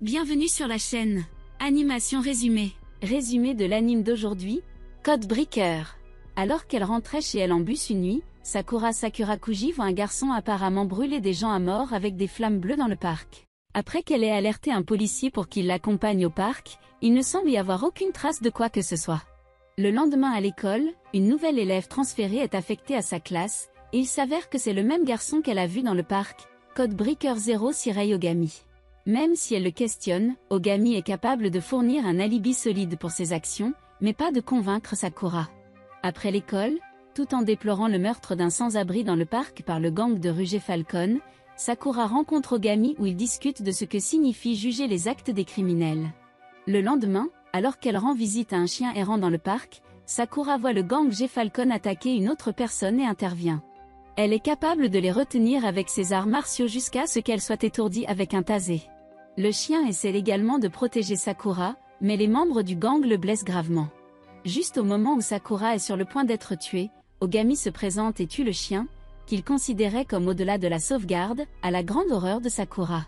Bienvenue sur la chaîne. Animation résumée. Résumé de l'anime d'aujourd'hui, Code Breaker. Alors qu'elle rentrait chez elle en bus une nuit, Sakura Sakurakuji voit un garçon apparemment brûler des gens à mort avec des flammes bleues dans le parc. Après qu'elle ait alerté un policier pour qu'il l'accompagne au parc, il ne semble y avoir aucune trace de quoi que ce soit. Le lendemain à l'école, une nouvelle élève transférée est affectée à sa classe, et il s'avère que c'est le même garçon qu'elle a vu dans le parc, Code Breaker 0 Sirei Ogami. Même si elle le questionne, Ogami est capable de fournir un alibi solide pour ses actions, mais pas de convaincre Sakura. Après l'école, tout en déplorant le meurtre d'un sans-abri dans le parc par le gang de Ruger Falcon, Sakura rencontre Ogami où ils discutent de ce que signifie juger les actes des criminels. Le lendemain, alors qu'elle rend visite à un chien errant dans le parc, Sakura voit le gang G Falcon attaquer une autre personne et intervient. Elle est capable de les retenir avec ses arts martiaux jusqu'à ce qu'elle soit étourdie avec un tasé. Le chien essaie également de protéger Sakura, mais les membres du gang le blessent gravement. Juste au moment où Sakura est sur le point d'être tuée, Ogami se présente et tue le chien, qu'il considérait comme au-delà de la sauvegarde, à la grande horreur de Sakura.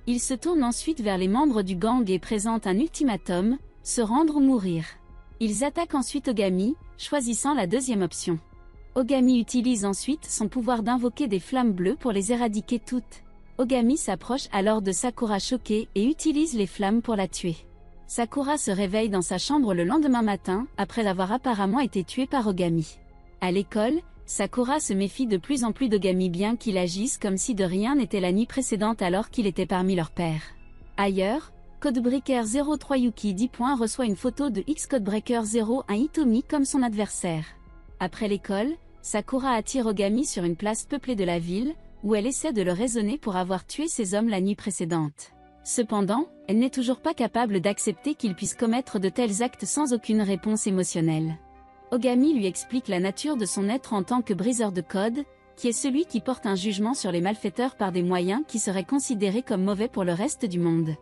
Il se tourne ensuite vers les membres du gang et présente un ultimatum, se rendre ou mourir. Ils attaquent ensuite Ogami, choisissant la deuxième option. Ogami utilise ensuite son pouvoir d'invoquer des flammes bleues pour les éradiquer toutes. Ogami s'approche alors de Sakura choquée et utilise les flammes pour la tuer. Sakura se réveille dans sa chambre le lendemain matin, après avoir apparemment été tuée par Ogami. À l'école, Sakura se méfie de plus en plus d'Ogami bien qu'il agisse comme si de rien n'était la nuit précédente alors qu'il était parmi leurs pairs. Ailleurs, Codebreaker 03 Yuki 10 points reçoit une photo de X-Codebreaker 01 Hitomi comme son adversaire. Après l'école, Sakura attire Ogami sur une place peuplée de la ville, où elle essaie de le raisonner pour avoir tué ses hommes la nuit précédente. Cependant, elle n'est toujours pas capable d'accepter qu'il puisse commettre de tels actes sans aucune réponse émotionnelle. Ogami lui explique la nature de son être en tant que briseur de code, qui est celui qui porte un jugement sur les malfaiteurs par des moyens qui seraient considérés comme mauvais pour le reste du monde.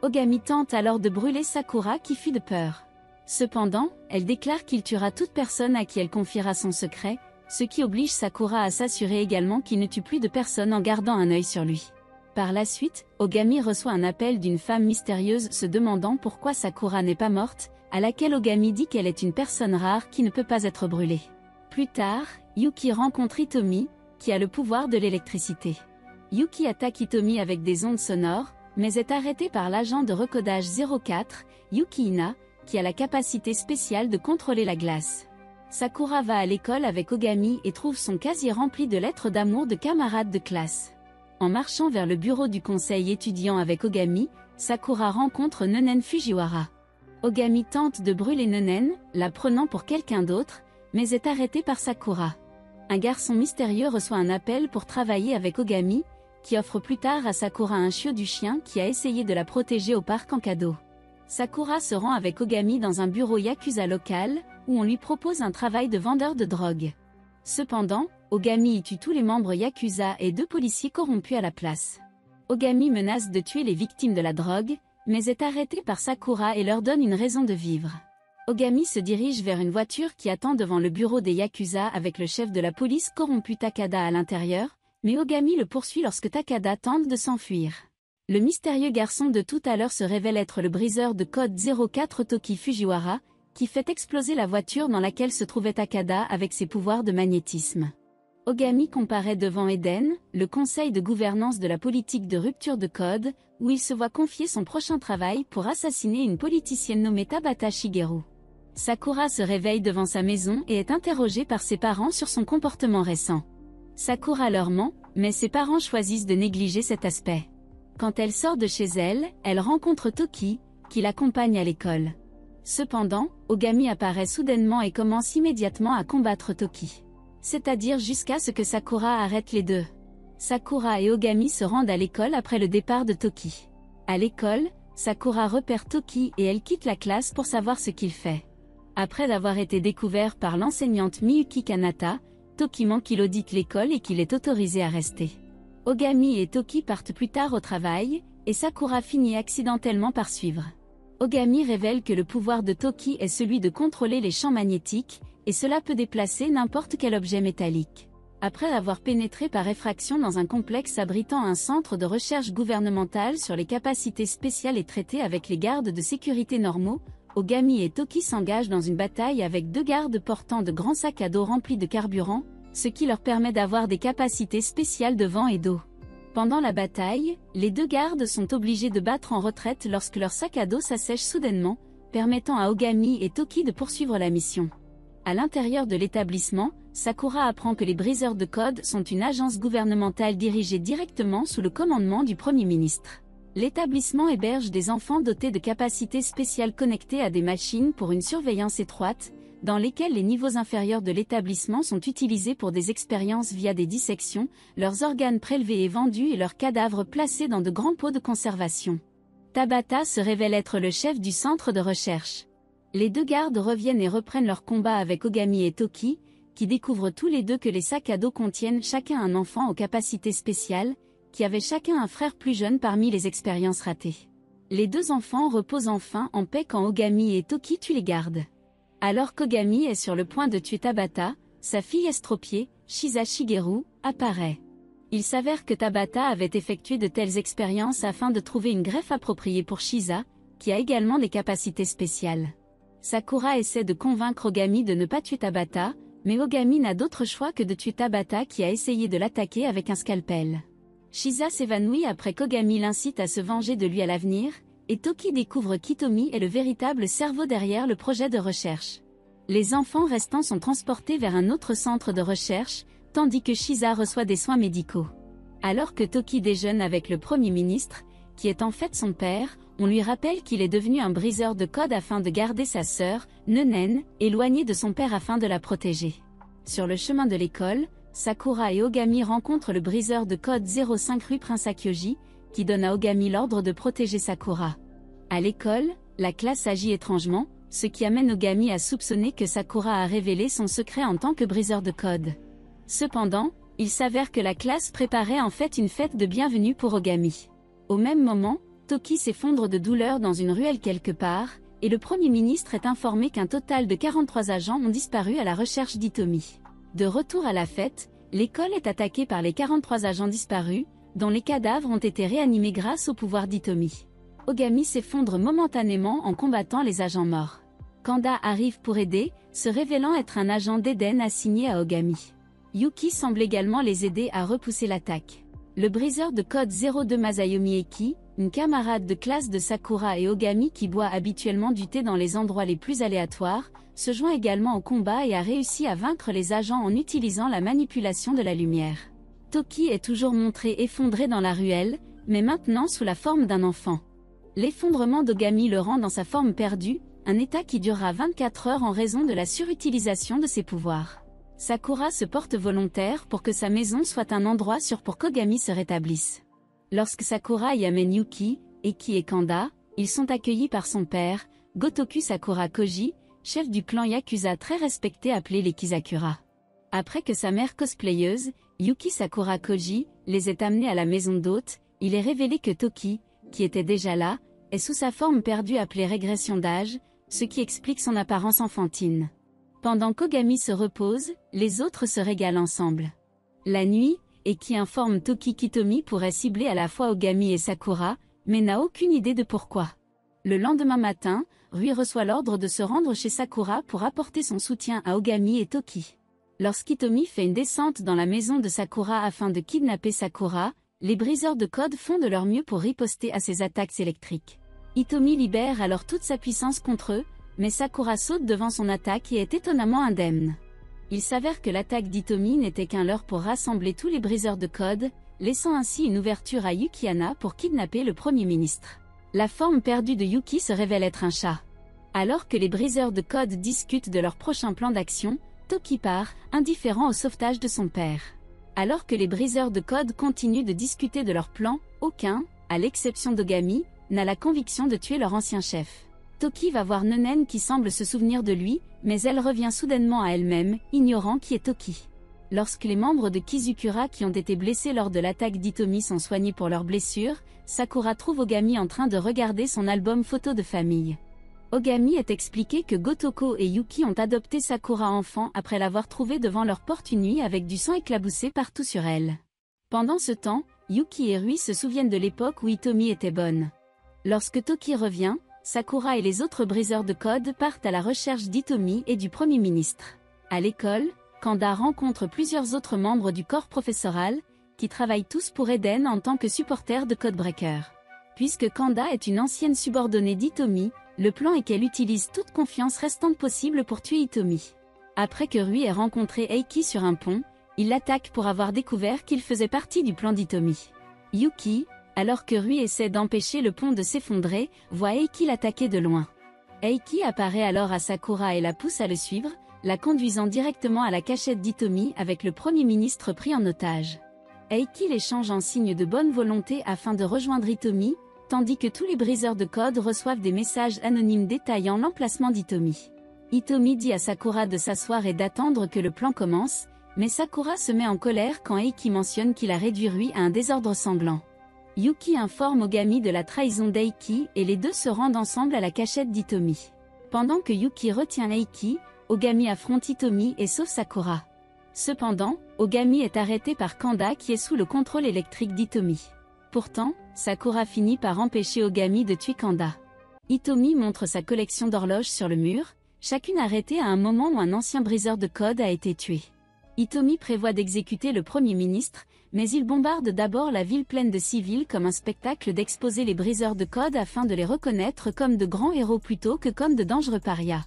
Ogami tente alors de brûler Sakura qui fuit de peur. Cependant, elle déclare qu'il tuera toute personne à qui elle confiera son secret, ce qui oblige Sakura à s'assurer également qu'il ne tue plus de personnes en gardant un œil sur lui. Par la suite, Ogami reçoit un appel d'une femme mystérieuse se demandant pourquoi Sakura n'est pas morte, à laquelle Ogami dit qu'elle est une personne rare qui ne peut pas être brûlée. Plus tard, Yuki rencontre Hitomi, qui a le pouvoir de l'électricité. Yuki attaque Hitomi avec des ondes sonores, mais est arrêté par l'agent de recodage 04, Yuki Ina, qui a la capacité spéciale de contrôler la glace. Sakura va à l'école avec Ogami et trouve son casier rempli de lettres d'amour de camarades de classe. En marchant vers le bureau du conseil étudiant avec Ogami, Sakura rencontre Nonen Fujiwara. Ogami tente de brûler Nonen, la prenant pour quelqu'un d'autre, mais est arrêté par Sakura. Un garçon mystérieux reçoit un appel pour travailler avec Ogami, qui offre plus tard à Sakura un chiot du chien qui a essayé de la protéger au parc en cadeau. Sakura se rend avec Ogami dans un bureau yakuza local, où on lui propose un travail de vendeur de drogue. Cependant, Ogami y tue tous les membres yakuza et 2 policiers corrompus à la place. Ogami menace de tuer les victimes de la drogue, mais est arrêté par Sakura et leur donne une raison de vivre. Ogami se dirige vers une voiture qui attend devant le bureau des yakuza avec le chef de la police corrompu Takada à l'intérieur, mais Ogami le poursuit lorsque Takada tente de s'enfuir. Le mystérieux garçon de tout à l'heure se révèle être le briseur de code 04 Toki Fujiwara, qui fait exploser la voiture dans laquelle se trouvait Takada avec ses pouvoirs de magnétisme. Ogami comparaît devant Eden, le conseil de gouvernance de la politique de rupture de code, où il se voit confier son prochain travail pour assassiner une politicienne nommée Tabata Shigeru. Sakura se réveille devant sa maison et est interrogée par ses parents sur son comportement récent. Sakura leur ment, mais ses parents choisissent de négliger cet aspect. Quand elle sort de chez elle, elle rencontre Toki, qui l'accompagne à l'école. Cependant, Ogami apparaît soudainement et commence immédiatement à combattre Toki. C'est-à-dire jusqu'à ce que Sakura arrête les deux. Sakura et Ogami se rendent à l'école après le départ de Toki. À l'école, Sakura repère Toki et elle quitte la classe pour savoir ce qu'il fait. Après avoir été découvert par l'enseignante Miyuki Kanata, Toki ment qu'il audite l'école et qu'il est autorisé à rester. Ogami et Toki partent plus tard au travail, et Sakura finit accidentellement par suivre. Ogami révèle que le pouvoir de Toki est celui de contrôler les champs magnétiques, et cela peut déplacer n'importe quel objet métallique. Après avoir pénétré par effraction dans un complexe abritant un centre de recherche gouvernemental sur les capacités spéciales et traité avec les gardes de sécurité normaux, Ogami et Toki s'engagent dans une bataille avec 2 gardes portant de grands sacs à dos remplis de carburant, ce qui leur permet d'avoir des capacités spéciales de vent et d'eau. Pendant la bataille, les 2 gardes sont obligés de battre en retraite lorsque leur sac à dos s'assèche soudainement, permettant à Ogami et Toki de poursuivre la mission. À l'intérieur de l'établissement, Sakura apprend que les briseurs de code sont une agence gouvernementale dirigée directement sous le commandement du Premier ministre. L'établissement héberge des enfants dotés de capacités spéciales connectés à des machines pour une surveillance étroite, dans lesquelles les niveaux inférieurs de l'établissement sont utilisés pour des expériences via des dissections, leurs organes prélevés et vendus et leurs cadavres placés dans de grands pots de conservation. Tabata se révèle être le chef du centre de recherche. Les 2 gardes reviennent et reprennent leur combat avec Ogami et Toki, qui découvrent tous les 2 que les sacs à dos contiennent chacun un enfant aux capacités spéciales, qui avait chacun un frère plus jeune parmi les expériences ratées. Les 2 enfants reposent enfin en paix quand Ogami et Toki tuent les gardes. Alors qu'Ogami est sur le point de tuer Tabata, sa fille estropiée, Shiza Shigeru, apparaît. Il s'avère que Tabata avait effectué de telles expériences afin de trouver une greffe appropriée pour Shiza, qui a également des capacités spéciales. Sakura essaie de convaincre Ogami de ne pas tuer Tabata, mais Ogami n'a d'autre choix que de tuer Tabata qui a essayé de l'attaquer avec un scalpel. Shiza s'évanouit après qu'Ogami l'incite à se venger de lui à l'avenir, et Toki découvre qu'Hitomi est le véritable cerveau derrière le projet de recherche. Les enfants restants sont transportés vers un autre centre de recherche, tandis que Shiza reçoit des soins médicaux. Alors que Toki déjeune avec le Premier ministre, qui est en fait son père, on lui rappelle qu'il est devenu un briseur de code afin de garder sa sœur, Nenen, éloignée de son père afin de la protéger. Sur le chemin de l'école, Sakura et Ogami rencontrent le briseur de code 05 rue Prince Akyoji, qui donne à Ogami l'ordre de protéger Sakura. À l'école, la classe agit étrangement, ce qui amène Ogami à soupçonner que Sakura a révélé son secret en tant que briseur de code. Cependant, il s'avère que la classe préparait en fait une fête de bienvenue pour Ogami. Au même moment, Toki s'effondre de douleur dans une ruelle quelque part, et le Premier ministre est informé qu'un total de 43 agents ont disparu à la recherche d'Hitomi. De retour à la fête, l'école est attaquée par les 43 agents disparus, dont les cadavres ont été réanimés grâce au pouvoir d'Hitomi. Ogami s'effondre momentanément en combattant les agents morts. Kanda arrive pour aider, se révélant être un agent d'Eden assigné à Ogami. Yuki semble également les aider à repousser l'attaque. Le briseur de code 02 Masayomi Eki, une camarade de classe de Sakura et Ogami qui boit habituellement du thé dans les endroits les plus aléatoires, se joint également au combat et a réussi à vaincre les agents en utilisant la manipulation de la lumière. Toki est toujours montré effondré dans la ruelle, mais maintenant sous la forme d'un enfant. L'effondrement d'Ogami le rend dans sa forme perdue, un état qui durera 24 heures en raison de la surutilisation de ses pouvoirs. Sakura se porte volontaire pour que sa maison soit un endroit sûr pour qu'Ogami se rétablisse. Lorsque Sakura y amène Yuki, Eki et Kanda, ils sont accueillis par son père, Gotoku Sakura Koji, chef du clan Yakuza très respecté appelé les Kizakura. Après que sa mère cosplayeuse, Yuki Sakura Koji, les ait amenés à la maison d'hôte, il est révélé que Toki, qui était déjà là, est sous sa forme perdue appelée régression d'âge, ce qui explique son apparence enfantine. Pendant qu'Ogami se repose, les autres se régalent ensemble. La nuit, Eki informe Toki qu'Hitomi pourrait cibler à la fois Ogami et Sakura, mais n'a aucune idée de pourquoi. Le lendemain matin, Rui reçoit l'ordre de se rendre chez Sakura pour apporter son soutien à Ogami et Toki. Lorsqu'Hitomi fait une descente dans la maison de Sakura afin de kidnapper Sakura, les briseurs de code font de leur mieux pour riposter à ces attaques électriques. Hitomi libère alors toute sa puissance contre eux, mais Sakura saute devant son attaque et est étonnamment indemne. Il s'avère que l'attaque d'Hitomi n'était qu'un leurre pour rassembler tous les briseurs de code, laissant ainsi une ouverture à Yukiana pour kidnapper le Premier ministre. La forme perdue de Yuki se révèle être un chat. Alors que les briseurs de code discutent de leur prochain plan d'action, Toki part, indifférent au sauvetage de son père. Alors que les briseurs de code continuent de discuter de leur plan, aucun, à l'exception d'Ogami, n'a la conviction de tuer leur ancien chef. Toki va voir Nenen qui semble se souvenir de lui, mais elle revient soudainement à elle-même, ignorant qui est Toki. Lorsque les membres de Kizukura qui ont été blessés lors de l'attaque d'Hitomi sont soignés pour leurs blessures, Sakura trouve Ogami en train de regarder son album photo de famille. Ogami est expliqué que Gotoko et Yuki ont adopté Sakura enfant après l'avoir trouvée devant leur porte une nuit avec du sang éclaboussé partout sur elle. Pendant ce temps, Yuki et Rui se souviennent de l'époque où Hitomi était bonne. Lorsque Toki revient, Sakura et les autres briseurs de code partent à la recherche d'Hitomi et du Premier ministre. À l'école, Kanda rencontre plusieurs autres membres du corps professoral, qui travaillent tous pour Eden en tant que supporters de Codebreaker. Puisque Kanda est une ancienne subordonnée d'Hitomi, le plan est qu'elle utilise toute confiance restante possible pour tuer Hitomi. Après que Rui ait rencontré Eiki sur un pont, il l'attaque pour avoir découvert qu'il faisait partie du plan d'Hitomi. Yuki, alors que Rui essaie d'empêcher le pont de s'effondrer, voit Eiki l'attaquer de loin. Eiki apparaît alors à Sakura et la pousse à le suivre, la conduisant directement à la cachette d'Hitomi avec le Premier ministre pris en otage. Eiki l'échange en signe de bonne volonté afin de rejoindre Hitomi, tandis que tous les briseurs de code reçoivent des messages anonymes détaillant l'emplacement d'Hitomi. Hitomi dit à Sakura de s'asseoir et d'attendre que le plan commence, mais Sakura se met en colère quand Eiki mentionne qu'il a réduit Rui à un désordre sanglant. Yuki informe Ogami de la trahison d'Eiki et les deux se rendent ensemble à la cachette d'Hitomi. Pendant que Yuki retient Eiki, Ogami affronte Hitomi et sauve Sakura. Cependant, Ogami est arrêté par Kanda qui est sous le contrôle électrique d'Hitomi. Pourtant, Sakura finit par empêcher Ogami de tuer Kanda. Hitomi montre sa collection d'horloges sur le mur, chacune arrêtée à un moment où un ancien briseur de code a été tué. Hitomi prévoit d'exécuter le Premier ministre, mais il bombarde d'abord la ville pleine de civils comme un spectacle d'exposer les briseurs de code afin de les reconnaître comme de grands héros plutôt que comme de dangereux parias.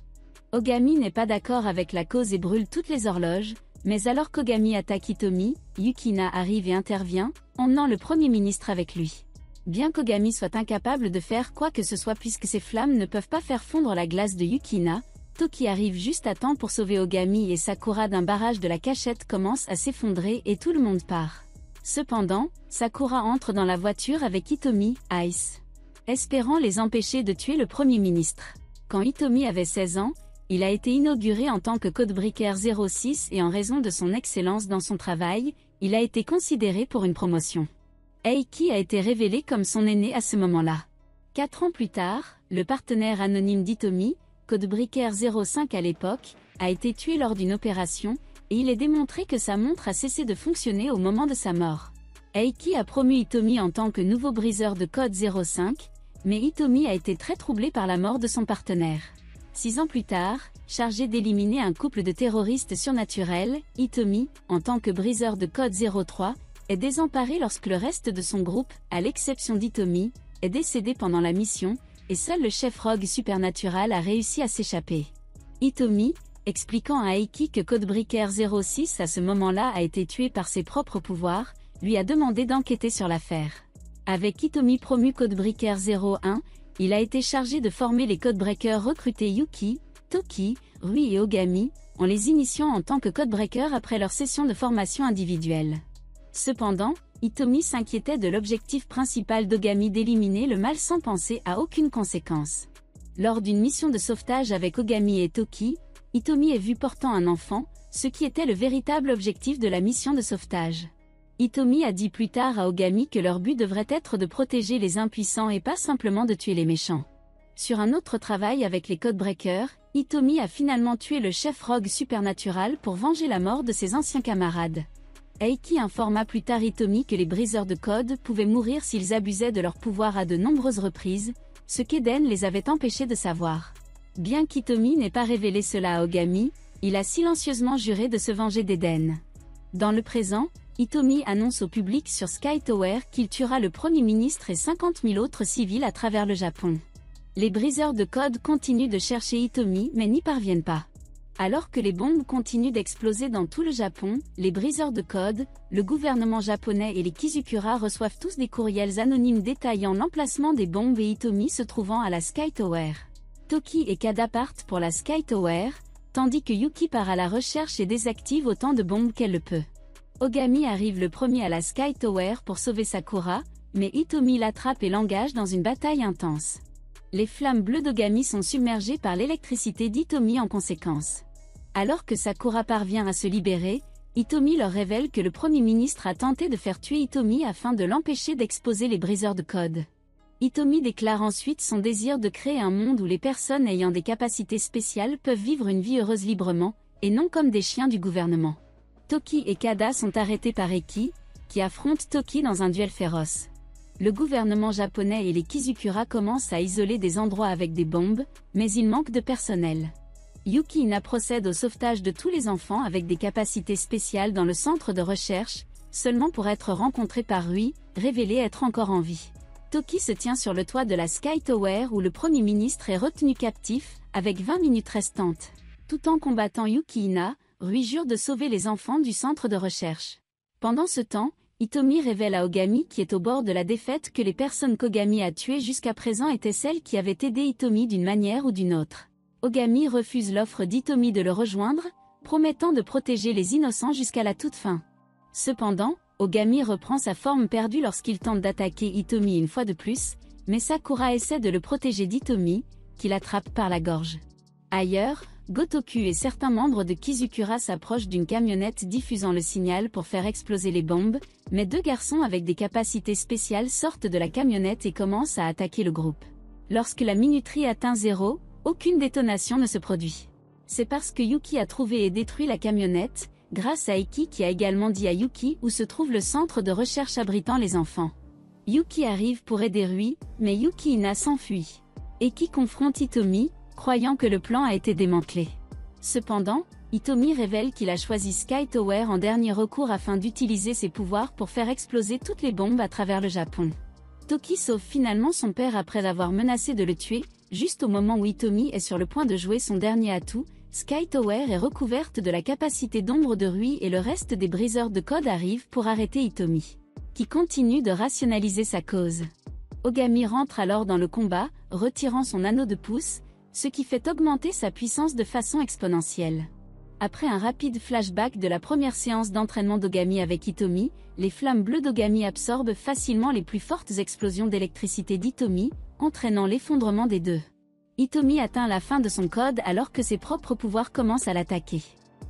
Ogami n'est pas d'accord avec la cause et brûle toutes les horloges, mais alors qu'Ogami attaque Hitomi, Yukina arrive et intervient, emmenant le Premier ministre avec lui. Bien qu'Ogami soit incapable de faire quoi que ce soit puisque ses flammes ne peuvent pas faire fondre la glace de Yukina, Toki arrive juste à temps pour sauver Ogami et Sakura d'un barrage de la cachette commence à s'effondrer et tout le monde part. Cependant, Sakura entre dans la voiture avec Hitomi, Ice, espérant les empêcher de tuer le Premier ministre. Quand Hitomi avait 16 ans, il a été inauguré en tant que Codebreaker 06 et en raison de son excellence dans son travail, il a été considéré pour une promotion. Eiki a été révélé comme son aîné à ce moment-là. 4 ans plus tard, le partenaire anonyme d'Hitomi, Codebreaker 05 à l'époque, a été tué lors d'une opération, et il est démontré que sa montre a cessé de fonctionner au moment de sa mort. Eiki a promu Hitomi en tant que nouveau briseur de code 05, mais Hitomi a été très troublé par la mort de son partenaire. 6 ans plus tard, chargé d'éliminer un couple de terroristes surnaturels, Hitomi, en tant que briseur de code 03, est désemparé lorsque le reste de son groupe, à l'exception d'Hitomi, est décédé pendant la mission, et seul le chef rogue supernatural a réussi à s'échapper. Hitomi, expliquant à Eiki que Codebreaker 06 à ce moment-là a été tué par ses propres pouvoirs, lui a demandé d'enquêter sur l'affaire. Avec Hitomi promu Codebreaker 01, il a été chargé de former les Codebreakers recrutés Yuki, Toki, Rui et Ogami, en les initiant en tant que Codebreaker après leur session de formation individuelle. Cependant, Hitomi s'inquiétait de l'objectif principal d'Ogami d'éliminer le mal sans penser à aucune conséquence. Lors d'une mission de sauvetage avec Ogami et Toki, Hitomi est vu portant un enfant, ce qui était le véritable objectif de la mission de sauvetage. Hitomi a dit plus tard à Ogami que leur but devrait être de protéger les impuissants et pas simplement de tuer les méchants. Sur un autre travail avec les Codebreakers, Hitomi a finalement tué le chef rogue supernatural pour venger la mort de ses anciens camarades. Eiki informa plus tard Hitomi que les briseurs de code pouvaient mourir s'ils abusaient de leur pouvoir à de nombreuses reprises, ce qu'Eden les avait empêchés de savoir. Bien qu'Hitomi n'ait pas révélé cela à Ogami, il a silencieusement juré de se venger d'Eden. Dans le présent, Hitomi annonce au public sur Sky Tower qu'il tuera le Premier ministre et 50 000 autres civils à travers le Japon. Les briseurs de code continuent de chercher Hitomi mais n'y parviennent pas. Alors que les bombes continuent d'exploser dans tout le Japon, les briseurs de code, le gouvernement japonais et les Kizukura reçoivent tous des courriels anonymes détaillant l'emplacement des bombes et Hitomi se trouvant à la Sky Tower. Toki et Kada partent pour la Sky Tower, tandis que Yuki part à la recherche et désactive autant de bombes qu'elle le peut. Ogami arrive le premier à la Sky Tower pour sauver Sakura, mais Hitomi l'attrape et l'engage dans une bataille intense. Les flammes bleues d'Ogami sont submergées par l'électricité d'Hitomi en conséquence. Alors que Sakura parvient à se libérer, Hitomi leur révèle que le Premier ministre a tenté de faire tuer Hitomi afin de l'empêcher d'exposer les briseurs de code. Hitomi déclare ensuite son désir de créer un monde où les personnes ayant des capacités spéciales peuvent vivre une vie heureuse librement, et non comme des chiens du gouvernement. Toki et Kada sont arrêtés par Eki, qui affronte Toki dans un duel féroce. Le gouvernement japonais et les Kizukura commencent à isoler des endroits avec des bombes, mais il manque de personnel. Yuki-ina procède au sauvetage de tous les enfants avec des capacités spéciales dans le centre de recherche, seulement pour être rencontré par Rui, révélé être encore en vie. Toki se tient sur le toit de la Sky Tower où le Premier ministre est retenu captif, avec 20 minutes restantes. Tout en combattant Yuki-ina, Rui jure de sauver les enfants du centre de recherche. Pendant ce temps, Hitomi révèle à Ogami qui est au bord de la défaite que les personnes qu'Ogami a tuées jusqu'à présent étaient celles qui avaient aidé Hitomi d'une manière ou d'une autre. Ogami refuse l'offre d'Hitomi de le rejoindre, promettant de protéger les innocents jusqu'à la toute fin. Cependant, Ogami reprend sa forme perdue lorsqu'il tente d'attaquer Hitomi une fois de plus, mais Sakura essaie de le protéger d'Hitomi, qui l'attrape par la gorge. Ailleurs, Gotoku et certains membres de Kizukura s'approchent d'une camionnette diffusant le signal pour faire exploser les bombes, mais deux garçons avec des capacités spéciales sortent de la camionnette et commencent à attaquer le groupe. Lorsque la minuterie atteint 0, aucune détonation ne se produit. C'est parce que Yuki a trouvé et détruit la camionnette, grâce à Eki qui a également dit à Yuki où se trouve le centre de recherche abritant les enfants. Yuki arrive pour aider Rui, mais Yuki-ina s'enfuit. Eki confronte Hitomi, croyant que le plan a été démantelé. Cependant, Hitomi révèle qu'il a choisi Sky Tower en dernier recours afin d'utiliser ses pouvoirs pour faire exploser toutes les bombes à travers le Japon. Toki sauve finalement son père après avoir menacé de le tuer, juste au moment où Hitomi est sur le point de jouer son dernier atout. Sky Tower est recouverte de la capacité d'ombre de Rui et le reste des briseurs de code arrivent pour arrêter Hitomi, qui continue de rationaliser sa cause. Ogami rentre alors dans le combat, retirant son anneau de pouce, ce qui fait augmenter sa puissance de façon exponentielle. Après un rapide flashback de la première séance d'entraînement d'Ogami avec Hitomi, les flammes bleues d'Ogami absorbent facilement les plus fortes explosions d'électricité d'Hitomi, entraînant l'effondrement des deux. Hitomi atteint la fin de son code alors que ses propres pouvoirs commencent à l'attaquer.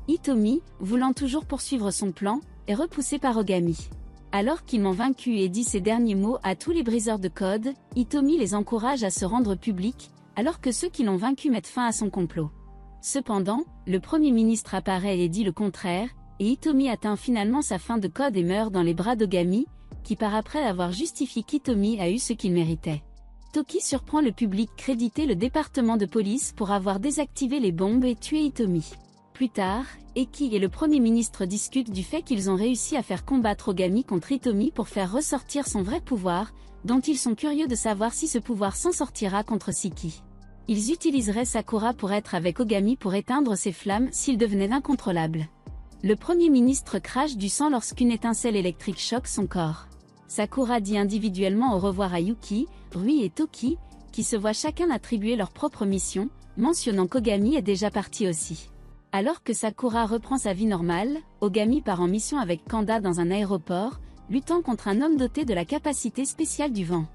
Hitomi, voulant toujours poursuivre son plan, est repoussé par Ogami. Alors qu'ils m'ont vaincu et dit ces derniers mots à tous les briseurs de code, Hitomi les encourage à se rendre publics, alors que ceux qui l'ont vaincu mettent fin à son complot. Cependant, le Premier ministre apparaît et dit le contraire, et Hitomi atteint finalement sa fin de code et meurt dans les bras d'Ogami, qui par après avoir justifié qu'Hitomi a eu ce qu'il méritait. Toki surprend le public crédité le département de police pour avoir désactivé les bombes et tué Hitomi. Plus tard, Eki et le Premier ministre discutent du fait qu'ils ont réussi à faire combattre Ogami contre Hitomi pour faire ressortir son vrai pouvoir, dont ils sont curieux de savoir si ce pouvoir s'en sortira contre Siki. Ils utiliseraient Sakura pour être avec Ogami pour éteindre ses flammes s'il devenait incontrôlable. Le Premier ministre crache du sang lorsqu'une étincelle électrique choque son corps. Sakura dit individuellement au revoir à Yuki, Rui et Toki, qui se voient chacun attribuer leur propre mission, mentionnant qu'Ogami est déjà parti aussi. Alors que Sakura reprend sa vie normale, Ogami part en mission avec Kanda dans un aéroport, luttant contre un homme doté de la capacité spéciale du vent.